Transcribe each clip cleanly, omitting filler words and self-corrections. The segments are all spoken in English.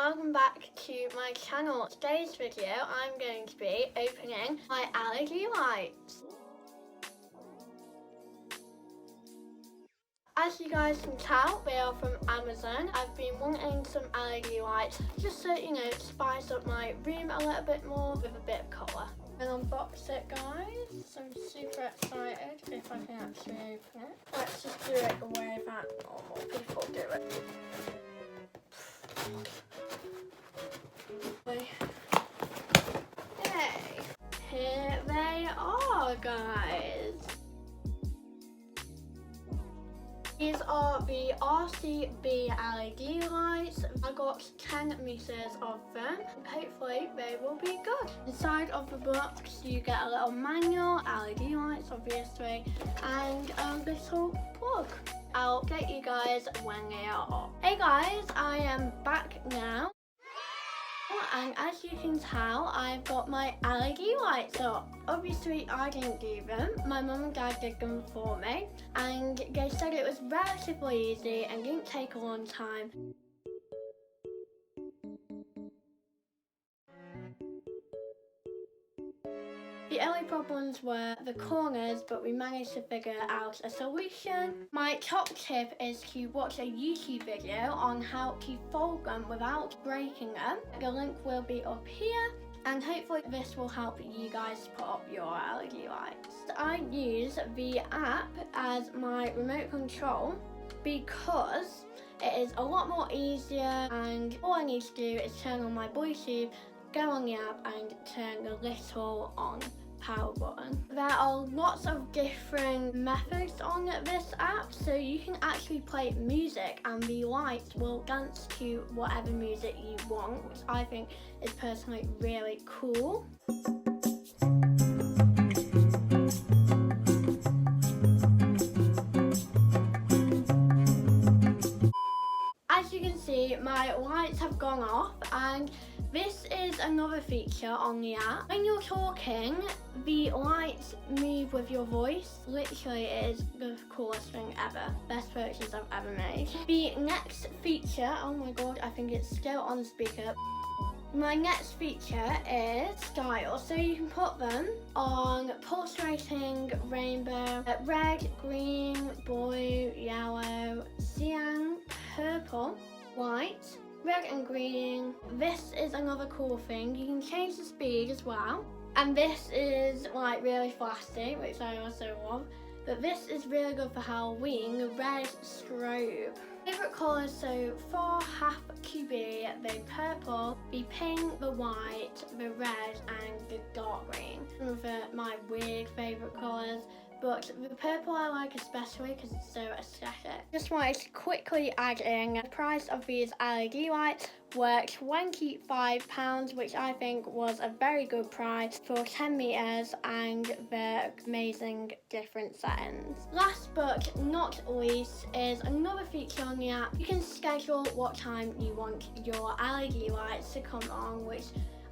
welcome back to my channel. Today's video I'm going to be opening my LED lights. As you guys can tell, they are from Amazon. I've been wanting some LED lights just so, you know, spice up my room a little bit more with a bit of colour. And unbox it, guys. So I'm super excited if I can actually open it. Let's just do it the way that normal people do it. Hey, here they are, guys. These are the RCB LED lights. I got 10 meters of them. Hopefully they will be good. Inside of the box you get a little manual, LED lights obviously, and a little plug. I'll get you guys when they are off. Hey guys, I am back now. And as you can tell, I've got my LED lights up. Obviously I didn't do them, my mum and dad did them for me, and they said it was relatively easy and didn't take a long time. The only problems were the corners, but we managed to figure out a solution. My top tip is to watch a YouTube video on how to fold them without breaking them. The link will be up here, and hopefully this will help you guys put up your LED lights. I use the app as my remote control because it is a lot more easier, and all I need to do is turn on my Bluetooth, go on the app and turn the little on power button. There are lots of different methods on this app, so you can actually play music and the lights will dance to whatever music you want, which I think is personally really cool. As you can see, my lights have gone off, and this is another feature on the app. When you're talking, the lights move with your voice. Literally, it is the coolest thing ever. Best purchase I've ever made. The next feature, oh my god, I think it's still on speaker. My next feature is style, so you can put them on pulsating rainbow, red, green, blue, yellow, cyan, purple, white, red and green. This is another cool thing, you can change the speed as well, and this is like really flashy, which I also love. But this is really good for Halloween, the red strobe. Favourite colours so far have to be the purple, the pink, the white, the red and the dark green. Some of my weird favourite colours, but the purple I like especially because it's so aesthetic. Just wanted to quickly add in the price of these LED lights were £25, which I think was a very good price for 10 meters and the amazing different settings. Last but not least is another feature on the app. You can schedule what time you want your LED lights to come on, which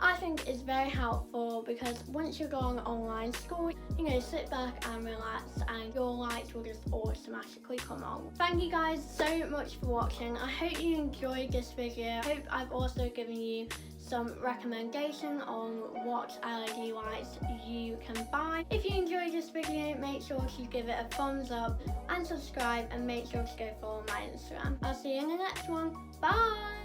I think is very helpful because once you're going online school, you know, sit back and relax and your lights will just automatically come on. Thank you guys so much for watching. I hope you enjoyed this video. I hope I've also given you some recommendation on what LED lights you can buy. If you enjoyed this video, make sure to give it a thumbs up and subscribe, and make sure to go follow my Instagram. I'll see you in the next one. Bye!